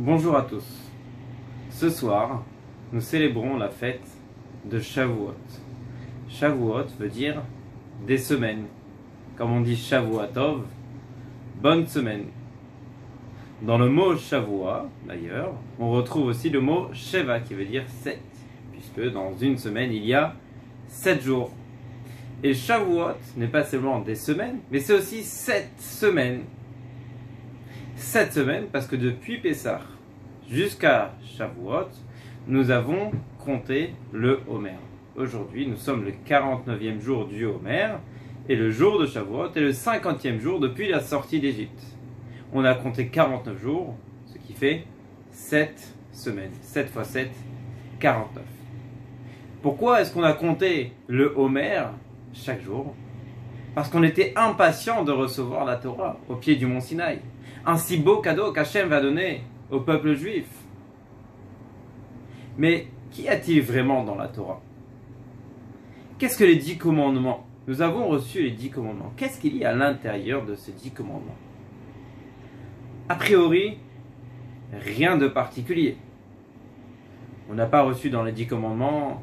Bonjour à tous. Ce soir, nous célébrons la fête de Shavuot. Shavuot veut dire des semaines. Comme on dit Shavuotov, bonne semaine. Dans le mot Shavua, d'ailleurs, on retrouve aussi le mot Sheva qui veut dire 7, puisque dans une semaine, il y a 7 jours. Et Shavuot n'est pas seulement des semaines, mais c'est aussi 7 semaines. 7 semaines parce que depuis Pessah jusqu'à Shavuot, nous avons compté le Homer. Aujourd'hui, nous sommes le 49e jour du Homer et le jour de Shavuot est le 50e jour depuis la sortie d'Égypte. On a compté 49 jours, ce qui fait 7 semaines. 7 fois 7, 49. Pourquoi est-ce qu'on a compté le Homer chaque jour? Parce qu'on était impatient de recevoir la Torah au pied du mont Sinaï. Un si beau cadeau qu'Hachem va donner au peuple juif. Mais qu'y a-t-il vraiment dans la Torah? Qu'est-ce que les 10 commandements? Nous avons reçu les 10 commandements. Qu'est-ce qu'il y a à l'intérieur de ces 10 commandements? A priori, rien de particulier. On n'a pas reçu dans les 10 commandements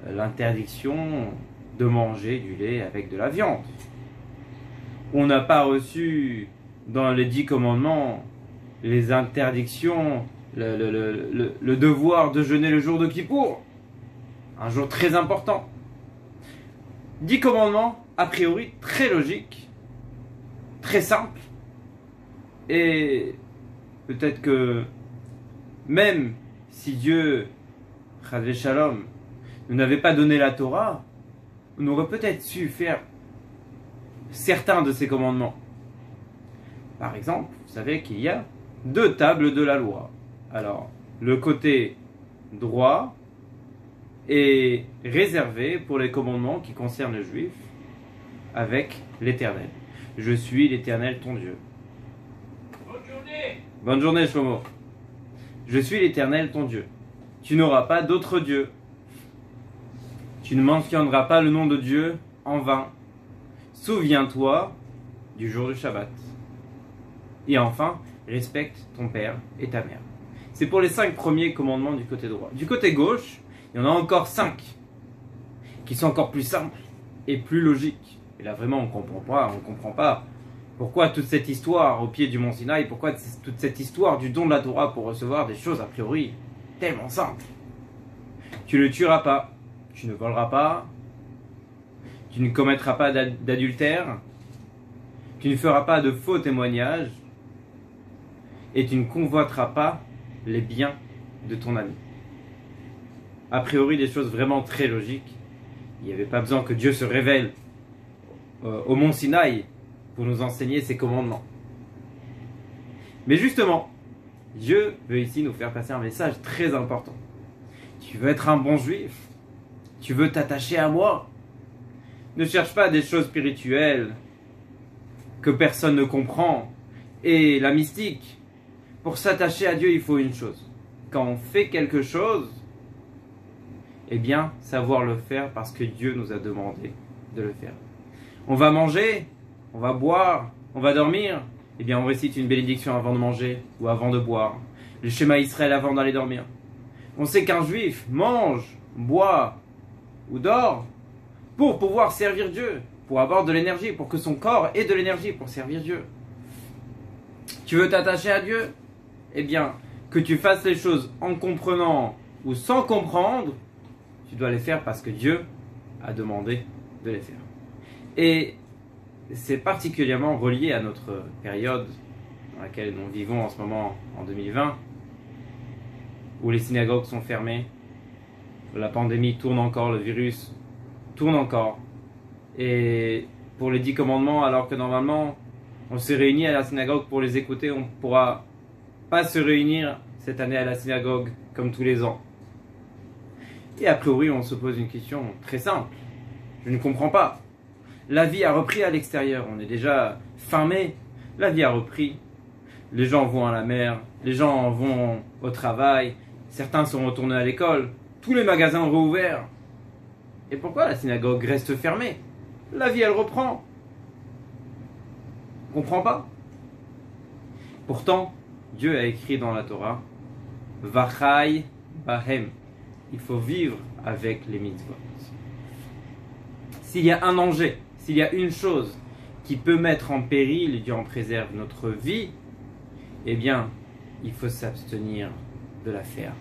l'interdiction de manger du lait avec de la viande. On n'a pas reçu dans les 10 commandements les interdictions, le devoir de jeûner le jour de Kippour, un jour très important. 10 commandements, a priori, très logiques, très simples, et peut-être que même si Dieu, Chas Shalom, nous n'avait pas donné la Torah, on aurait peut-être su faire certains de ces commandements. Par exemple, vous savez qu'il y a 2 tables de la loi. Alors, le côté droit est réservé pour les commandements qui concernent les Juifs avec l'Éternel. Je suis l'Éternel ton Dieu. Bonne journée. Bonne journée, Shlomo. Je suis l'Éternel ton Dieu. Tu n'auras pas d'autre Dieu. Tu ne mentionneras pas le nom de Dieu en vain. Souviens-toi du jour du Shabbat. Et enfin, respecte ton père et ta mère. C'est pour les 5 premiers commandements du côté droit. Du côté gauche, il y en a encore 5 qui sont encore plus simples et plus logiques. Et là vraiment, on ne comprend pas pourquoi toute cette histoire au pied du mont Sinaï, pourquoi toute cette histoire du don de la Torah pour recevoir des choses a priori tellement simples. Tu ne tueras pas, tu ne voleras pas, tu ne commettras pas d'adultère, tu ne feras pas de faux témoignages, et tu ne convoiteras pas les biens de ton ami. A priori, des choses vraiment très logiques. Il n'y avait pas besoin que Dieu se révèle au mont Sinaï pour nous enseigner ses commandements. Mais justement, Dieu veut ici nous faire passer un message très important. Tu veux être un bon juif? Tu veux t'attacher à moi? Ne cherche pas des choses spirituelles que personne ne comprend et la mystique. Pour s'attacher à Dieu, il faut une chose. Quand on fait quelque chose, eh bien, savoir le faire parce que Dieu nous a demandé de le faire. On va manger, on va boire, on va dormir, eh bien, on récite une bénédiction avant de manger ou avant de boire. Le schéma Israël avant d'aller dormir. On sait qu'un juif mange, boit ou dort pour pouvoir servir Dieu, pour avoir de l'énergie, pour que son corps ait de l'énergie pour servir Dieu. Tu veux t'attacher à Dieu? Eh bien, que tu fasses les choses en comprenant ou sans comprendre, tu dois les faire parce que Dieu a demandé de les faire. Et c'est particulièrement relié à notre période dans laquelle nous vivons en ce moment, en 2020, où les synagogues sont fermées, où la pandémie tourne encore, le virus tourne encore. Et pour les 10 commandements, alors que normalement, on se réunit à la synagogue pour les écouter, on ne pourra pas se réunir cette année à la synagogue comme tous les ans. Et a priori, on se pose une question très simple. Je ne comprends pas. La vie a repris à l'extérieur. On est déjà fin mai. La vie a repris. Les gens vont à la mer. Les gens vont au travail. Certains sont retournés à l'école. Tous les magasins ont rouvert. Et pourquoi la synagogue reste fermée? La vie, elle reprend. On ne comprend pas. Pourtant, Dieu a écrit dans la Torah, Vachai Bahem. Il faut vivre avec les mitzvot. S'il y a un danger, s'il y a une chose qui peut mettre en péril, Dieu en préserve notre vie, eh bien, il faut s'abstenir de la faire.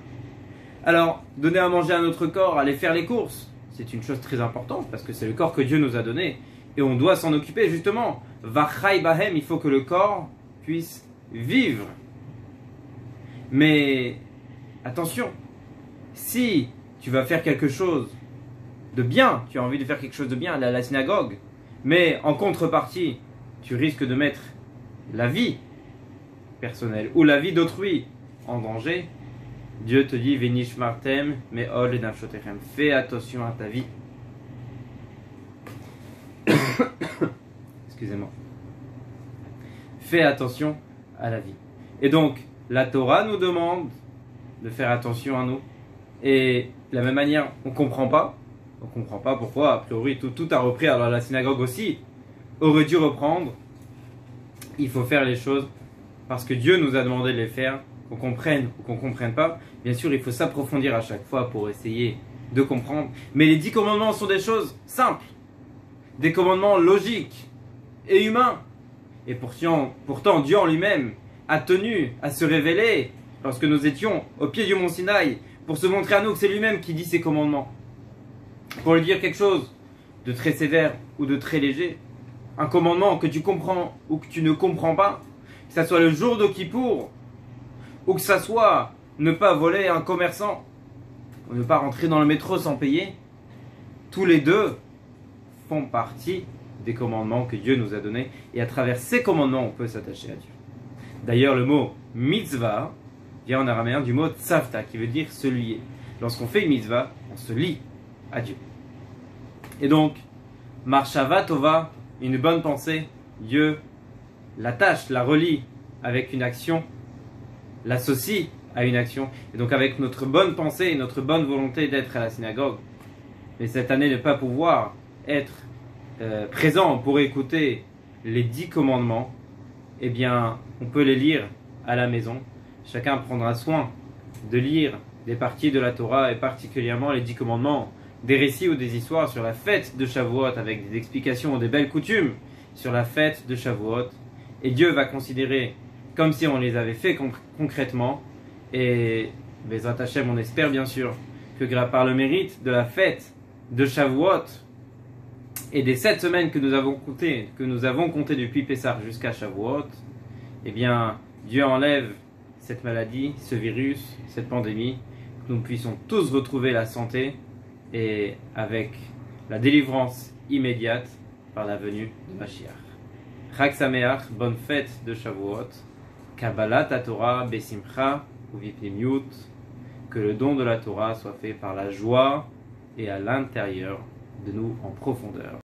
Alors, donner à manger à notre corps, aller faire les courses, c'est une chose très importante parce que c'est le corps que Dieu nous a donné et on doit s'en occuper justement. Vachai Bahem, il faut que le corps puisse vivre. Mais attention, si tu vas faire quelque chose de bien, tu as envie de faire quelque chose de bien, aller à la synagogue, mais en contrepartie, tu risques de mettre la vie personnelle ou la vie d'autrui en danger, Dieu te dit Venishmartem me'ol et nafshotechem. Fais attention à ta vie. Excusez-moi. Fais attention à la vie. Et donc, la Torah nous demande de faire attention à nous. Et de la même manière, on ne comprend pas. On ne comprend pas pourquoi, a priori, tout a repris. Alors la synagogue aussi aurait dû reprendre. Il faut faire les choses parce que Dieu nous a demandé de les faire, qu'on comprenne ou qu'on ne comprenne pas. Bien sûr, il faut s'approfondir à chaque fois pour essayer de comprendre. Mais les 10 commandements sont des choses simples. Des commandements logiques et humains. Et pourtant Dieu en lui-même a tenu à se révéler lorsque nous étions au pied du mont Sinaï pour se montrer à nous que c'est lui-même qui dit ces commandements. Pour lui dire quelque chose de très sévère ou de très léger, un commandement que tu comprends ou que tu ne comprends pas, que ce soit le jour de Kippour ou que ce soit ne pas voler un commerçant ou ne pas rentrer dans le métro sans payer, tous les deux font partie des commandements que Dieu nous a donnés et à travers ces commandements on peut s'attacher à Dieu. D'ailleurs le mot mitzvah vient en araméen du mot tzavta qui veut dire se lier. Lorsqu'on fait une mitzvah, on se lie à Dieu. Et donc, marshava tova, une bonne pensée, Dieu l'attache, la relie avec une action, l'associe à une action. Et donc avec notre bonne pensée et notre bonne volonté d'être à la synagogue, mais cette année ne pas pouvoir être présent pour écouter les 10 commandements, eh bien, on peut les lire à la maison. Chacun prendra soin de lire des parties de la Torah et particulièrement les 10 commandements, des récits ou des histoires sur la fête de Shavuot avec des explications ou des belles coutumes sur la fête de Shavuot. Et Dieu va considérer comme si on les avait fait concrètement. Et Bezrat Hashem, on espère bien sûr que par le mérite de la fête de Shavuot et des 7 semaines que nous avons comptées depuis Pessah jusqu'à Shavuot, eh bien, Dieu enlève cette maladie, ce virus, cette pandémie, que nous puissions tous retrouver la santé et avec la délivrance immédiate par la venue de Mashiach. Chag Sameach, bonne fête de Shavuot, Kabbalat Torah Besimcha Uvipnimiut, que le don de la Torah soit fait par la joie et à l'intérieur de nous en profondeur.